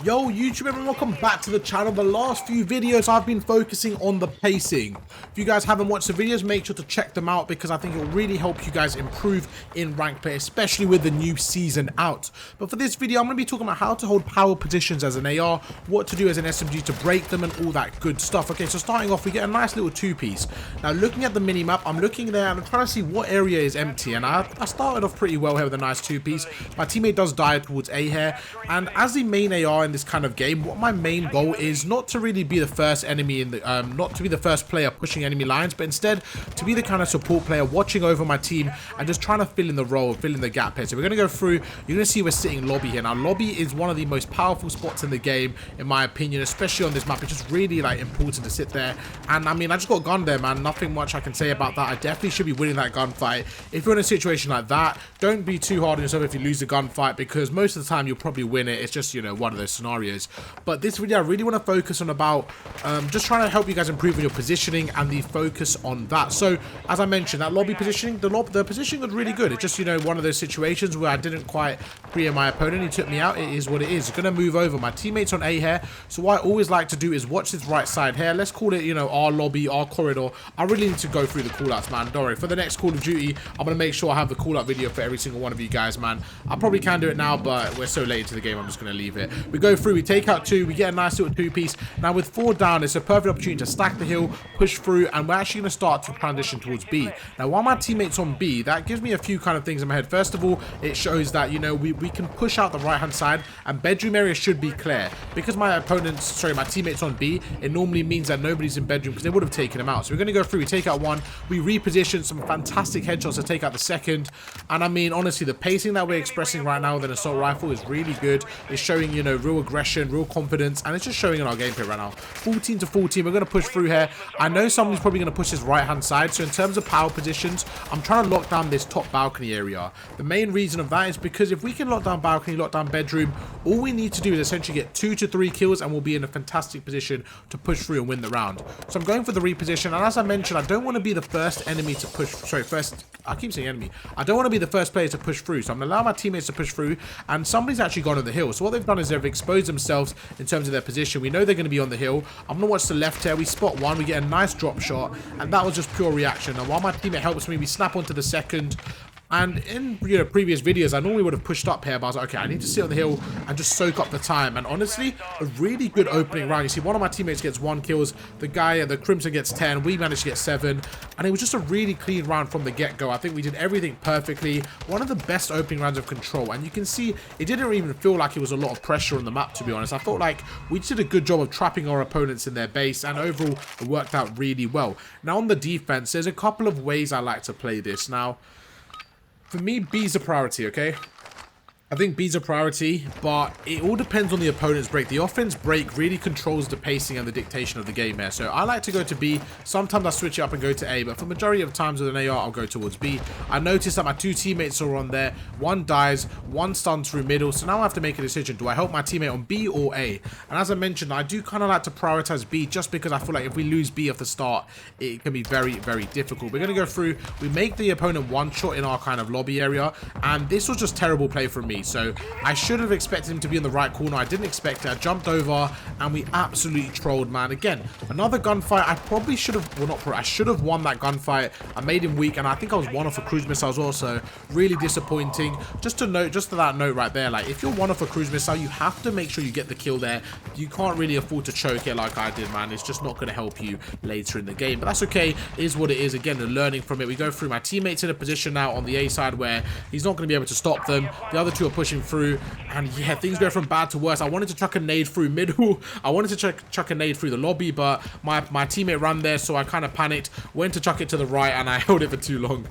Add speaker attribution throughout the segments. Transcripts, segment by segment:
Speaker 1: Yo YouTube everyone, welcome back to the channel. The last few videos I've been focusing on the pacing. If you guys haven't watched the videos, make sure to check them out because I think it will really help you guys improve in rank play, especially with the new season out. But for this video I'm going to be talking about how to hold power positions as an AR, what to do as an SMG to break them and all that good stuff. Okay, so starting off we get a nice little two-piece. Now looking at the mini-map, I'm looking there and I'm trying to see what area is empty, and I started off pretty well here with a nice two-piece. My teammate does die towards A here, and as the main AR in this kind of game, what my main goal is not to really be the first enemy in the not to be the first player pushing enemy lines, but instead to be the kind of support player watching over my team and just trying to fill in the role, fill in the gap here. So we're going to go through, you're going to see we're sitting lobby here. Now lobby is one of the most powerful spots in the game in my opinion, especially on this map. It's just really like important to sit there, and I mean I just got gunned there, man. Nothing much I can say about that. I definitely should be winning that gunfight. If you're in a situation like that, don't be too hard on yourself if you lose the gunfight, because most of the time you'll probably win it. It's just, you know, one of those scenarios. But this video I really want to focus on about just trying to help you guys improve on your positioning and the focus on that. So as I mentioned, that lobby positioning, the positioning was really good. It's just, you know, one of those situations where I didn't quite clear my opponent. He took me out. It is what it is. Gonna move over. My teammate's on A here, so what I always like to do is watch this right side here. Let's call it, you know, our lobby, our corridor. I really need to go through the callouts, man. Don't worry, for the next Call of Duty I'm gonna make sure I have the call out video for every single one of you guys, man. I probably can do it now, but we're so late into the game I'm just gonna leave it. We go through, we take out two, we get a nice little two-piece. Now with 4 down, it's a perfect opportunity to stack the hill, push through, and we're actually going to start to transition towards B. Now while my teammate's on B, that gives me a few kind of things in my head. First of all, it shows that, you know, we can push out the right-hand side, and bedroom area should be clear. Because my teammate's on B, it normally means that nobody's in bedroom because they would have taken him out. So we're going to go through, we take out one, we reposition, some fantastic headshots to take out the second. And I mean, honestly, the pacing that we're expressing right now with an assault rifle is really good. It's showing, you know, real aggression, real confidence, and it's just showing in our gameplay right now. 14 to 14, we're going to push through here. I know somebody's probably going to push this right hand side, so in terms of power positions, I'm trying to lock down this top balcony area. The main reason of that is because if we can lock down balcony, lock down bedroom, all we need to do is essentially get 2 to 3 kills and we'll be in a fantastic position to push through and win the round. So I'm going for the reposition, and as I mentioned, I don't want to be the first enemy to push, I keep saying enemy. I don't want to be the first player to push through, so I'm going to allow my teammates to push through, and somebody's actually gone on the hill. So what they've done is they've exposed themselves in terms of their position. We know they're going to be on the hill. I'm going to watch the left here. We spot one. We get a nice drop shot, and that was just pure reaction. And while my teammate helps me, we snap onto the second. And in, you know, previous videos, I normally would have pushed up here, but I was like, okay, I need to sit on the hill and just soak up the time. And honestly, a really good opening round. You see, one of my teammates gets 1 kills, the guy, the Crimson gets 10, we managed to get 7, and it was just a really clean round from the get-go. I think we did everything perfectly. One of the best opening rounds of Control, and you can see it didn't even feel like it was a lot of pressure on the map, to be honest. I felt like we did a good job of trapping our opponents in their base, and overall, it worked out really well. Now, on the defense, there's a couple of ways I like to play this. Now, for me, B's a priority, okay? I think B's a priority, but it all depends on the opponent's break. The offense break really controls the pacing and the dictation of the game here. So I like to go to B. Sometimes I switch it up and go to A, but for the majority of times with an AR, I'll go towards B. I noticed that my 2 teammates are on there. One dies, one stuns through middle. So now I have to make a decision. Do I help my teammate on B or A? And as I mentioned, I do kind of like to prioritize B just because I feel like if we lose B off the start, it can be very, very difficult. We're going to go through. We make the opponent one shot in our kind of lobby area, and this was just terrible play from me. So I should have expected him to be in the right corner. I didn't expect it. I jumped over and we absolutely trolled, man. Again, another gunfight. I probably should have, well, not probably, I should have won that gunfight. I made him weak, and I think I was 1 off a cruise missile as well, so really disappointing. Just to that note right there, like if you're 1 off a cruise missile, you have to make sure you get the kill there. You can't really afford to choke it like I did, man. It's just not going to help you later in the game, but that's okay. It is what it is. Again, the learning from it. We go through. My teammates in a position now on the A side where he's not going to be able to stop them. The other 2 are pushing through, and yeah, things go from bad to worse. I wanted to chuck a nade through middle. I wanted to chuck a nade through the lobby, but my teammate ran there, so I kind of panicked, went to chuck it to the right, and I held it for too long.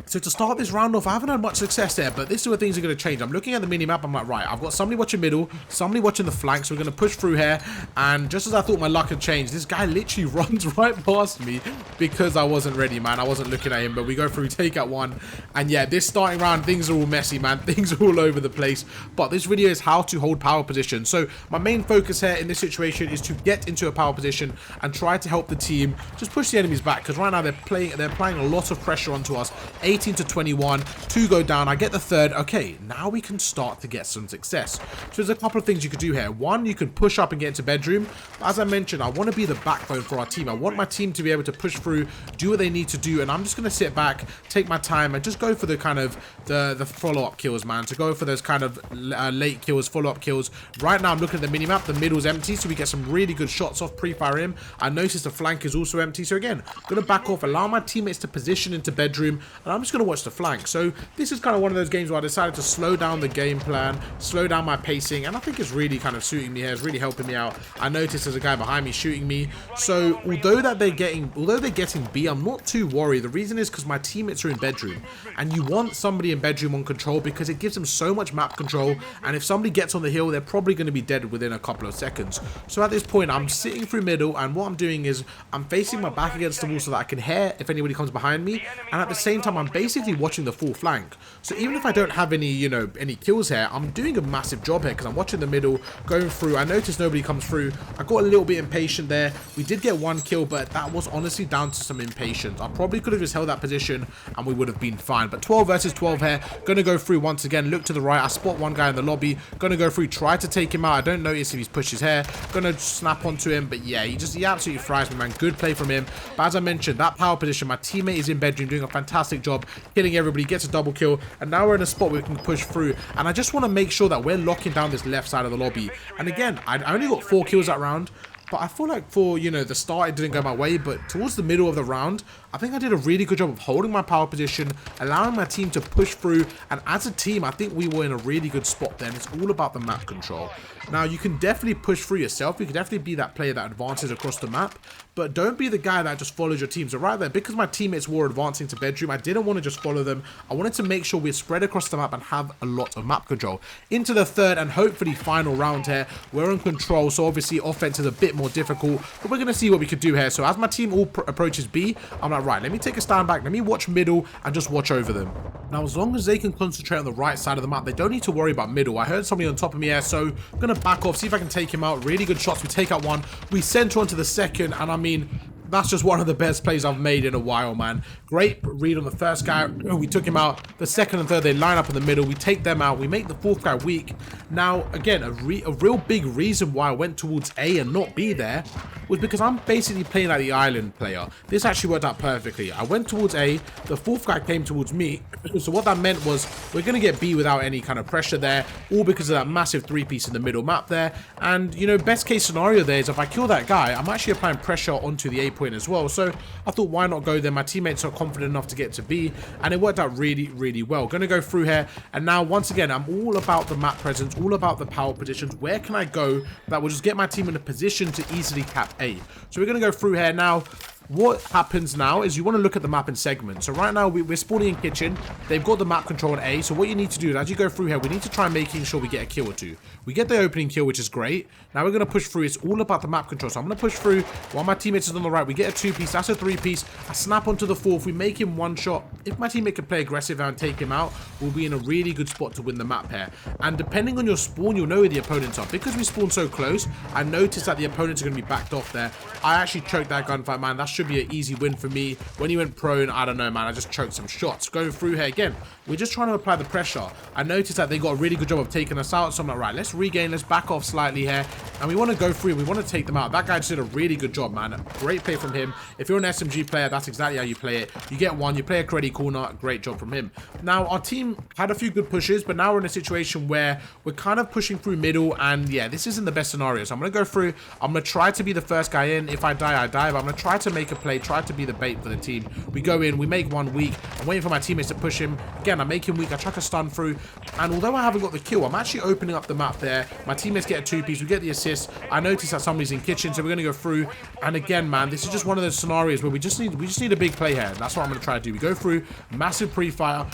Speaker 1: So to start this round off, I haven't had much success there, but this is where things are going to change. I'm looking at the mini-map, I'm like, right, I've got somebody watching middle, somebody watching the flank, so we're going to push through here, and just as I thought my luck had changed, this guy literally runs right past me because I wasn't ready, man. I wasn't looking at him, but we go through, take out one, and yeah, this starting round, things are all messy, man. Things are all over the place, but this video is how to hold power position. So my main focus here in this situation is to get into a power position and try to help the team just push the enemies back, because right now they're applying a lot of pressure onto us. A 18 to 21, 2 go down, I get the third. Okay, now we can start to get some success. So there's a couple of things you could do here. One, you can push up and get into bedroom. As I mentioned, I want to be the backbone for our team. I want my team to be able to push through, do what they need to do, and I'm just going to sit back, take my time, and just go for the kind of the follow-up kills, man. To go for those kind of late kills, follow-up kills. Right now, I'm looking at the mini-map. The middle's empty, so we get some really good shots off pre-fire him. I noticed the flank is also empty, so again, I'm going to back off, allow my teammates to position into bedroom, and I'm just going to watch the flank. So this is kind of one of those games where I decided to slow down the game plan, slow down my pacing, and I think it's really kind of suiting me here. It's really helping me out. I noticed there's a guy behind me shooting me, so although they're getting B, I'm not too worried. The reason is because my teammates are in bedroom, and you want somebody in bedroom on control because it gives them so much map control, and if somebody gets on the hill, they're probably going to be dead within a couple of seconds. So at this point, I'm sitting through middle, and what I'm doing is I'm facing my back against the wall so that I can hear if anybody comes behind me, and at the same time, I'm basically watching the full flank. So even if I don't have any, you know, any kills here, I'm doing a massive job here because I'm watching the middle, going through. I noticed nobody comes through. I got a little bit impatient there. We did get one kill, but that was honestly down to some impatience. I probably could have just held that position and we would have been fine. But 12 versus 12 here. Gonna go through once again. Look to the right. I spot one guy in the lobby. Gonna go through. Try to take him out. I don't notice if he's pushed his hair. Gonna snap onto him. But yeah, he absolutely fries me, man. Good play from him. But as I mentioned, that power position, my teammate is in bedroom doing a fantastic job, killing everybody, gets a double kill. And now we're in a spot where we can push through. And I just want to make sure that we're locking down this left side of the lobby. And again, I only got 4 kills that round. But I feel like for, you know, the start, it didn't go my way. But towards the middle of the round, I think I did a really good job of holding my power position, allowing my team to push through. And as a team, I think we were in a really good spot then. It's all about the map control. Now, you can definitely push through yourself. You can definitely be that player that advances across the map. But don't be the guy that just follows your team. So right there, because my teammates were advancing to bedroom, I didn't want to just follow them. I wanted to make sure we're spread across the map and have a lot of map control. Into the third and hopefully final round here. We're in control, so obviously offense is a bit more difficult. But we're going to see what we could do here. So as my team all approaches B, I'm like, right, let me take a stand back. Let me watch middle and just watch over them. Now, as long as they can concentrate on the right side of the map, they don't need to worry about middle. I heard somebody on top of me here, so I'm going to back off, see if I can take him out. Really good shots. We take out one. We center onto the second, and I mean, that's just one of the best plays I've made in a while, man. Great read on the first guy. We took him out. The second and third, they line up in the middle. We take them out. We make the fourth guy weak. Now, again, a real big reason why I went towards A and not B there was because I'm basically playing like the island player. This actually worked out perfectly. I went towards A. The fourth guy came towards me. So what that meant was we're going to get B without any kind of pressure there, all because of that massive 3-piece in the middle map there. And, you know, best case scenario there is if I kill that guy, I'm actually applying pressure onto the A point as well. So I thought, why not go there? My teammates are confident enough to get to B, and it worked out really, really well. Going to go through here, and now once again, I'm all about the map presence, all about the power positions. Where can I go that will just get my team in a position to easily cap A? So we're going to go through here now. What happens now is you want to look at the map in segments. So right now we're spawning in kitchen. They've got the map control on A. So what you need to do is as you go through here, we need to try making sure we get a kill or two. We get the opening kill, which is great. Now we're going to push through. It's all about the map control. So I'm going to push through while my teammates is on the right. We get a 2-piece. That's a 3-piece. I snap onto the fourth. We make him one shot. If my teammate can play aggressive and take him out, we'll be in a really good spot to win the map here. And depending on your spawn, you'll know where the opponents are. Because we spawn so close, I noticed that the opponents are going to be backed off there. I actually choked that gunfight, man. That should be an easy win for me. When he went prone, I don't know, man. I just choked some shots. Going through here again, we're just trying to apply the pressure. I noticed that they got a really good job of taking us out. So I'm like, right, let's regain. Let's back off slightly here. And we want to go through. We want to take them out. That guy just did a really good job, man. Great play from him. If you're an SMG player, that's exactly how you play it. You get one. You play a credit corner. Great job from him. Now, our team had a few good pushes, but now we're in a situation where we're kind of pushing through middle. And yeah, this isn't the best scenario. So I'm going to go through. I'm going to try to be the first guy in. If I die, I die. But I'm going to try to make a play. Try to be the bait for the team. We go in. We make one weak. I'm waiting for my teammates to push him. Again, I make him weak. I try to stun through. And although I haven't got the kill, I'm actually opening up the map there. My teammates get a 2-piece. We get the assist. I notice that somebody's in kitchen, so we're going to go through. And again, man, this is just one of those scenarios where we just need a big play here. That's what I'm going to try to do. We go through. Massive pre-fire.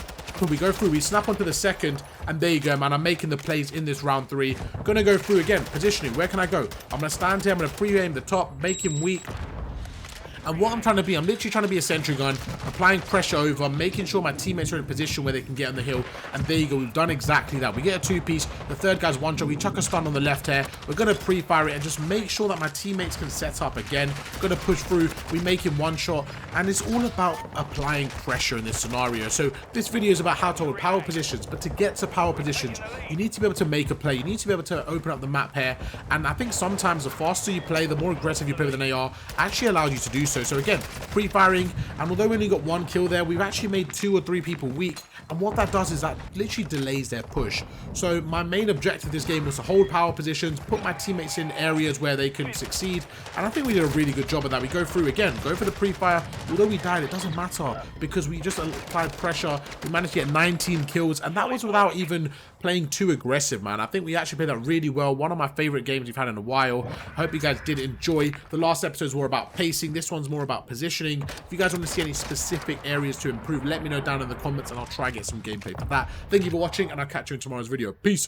Speaker 1: We go through. We snap onto the second. And there you go, man. I'm making the plays in this round 3. Going to go through again. Positioning. Where can I go? I'm going to stand here. I'm going to pre-aim the top. Make him weak. And what I'm trying to be, I'm literally trying to be a sentry gun. I'm applying pressure over, making sure my teammates are in a position where they can get on the hill, and there you go, we've done exactly that. We get a two-piece, the third guy's one shot, we chuck a stun on the left here, we're going to pre-fire it and just make sure that my teammates can set up again. We're going to push through, we make him one shot, and it's all about applying pressure in this scenario. So this video is about how to hold power positions, but to get to power positions, you need to be able to make a play, you need to be able to open up the map here, and I think sometimes the faster you play, the more aggressive you play with an AR, actually allows you to do so. So again, pre-firing, and although we only got one kill there, we've actually made 2 or 3 people weak, and what that does is that literally delays their push. So my main objective this game was to hold power positions, put my teammates in areas where they can succeed, and I think we did a really good job of that. We go through again, go for the pre-fire. Although we died, it doesn't matter because we just applied pressure. We managed to get 19 kills, and that was without even playing too aggressive, man. I think we actually played that really well. One of my favorite games we've had in a while. I hope you guys did enjoy. The last episode was more about pacing. This one's more about positioning. If you guys want to see any specific areas to improve, let me know down in the comments, and I'll try and get some gameplay for that. Thank you for watching, and I'll catch you in tomorrow's video. Peace.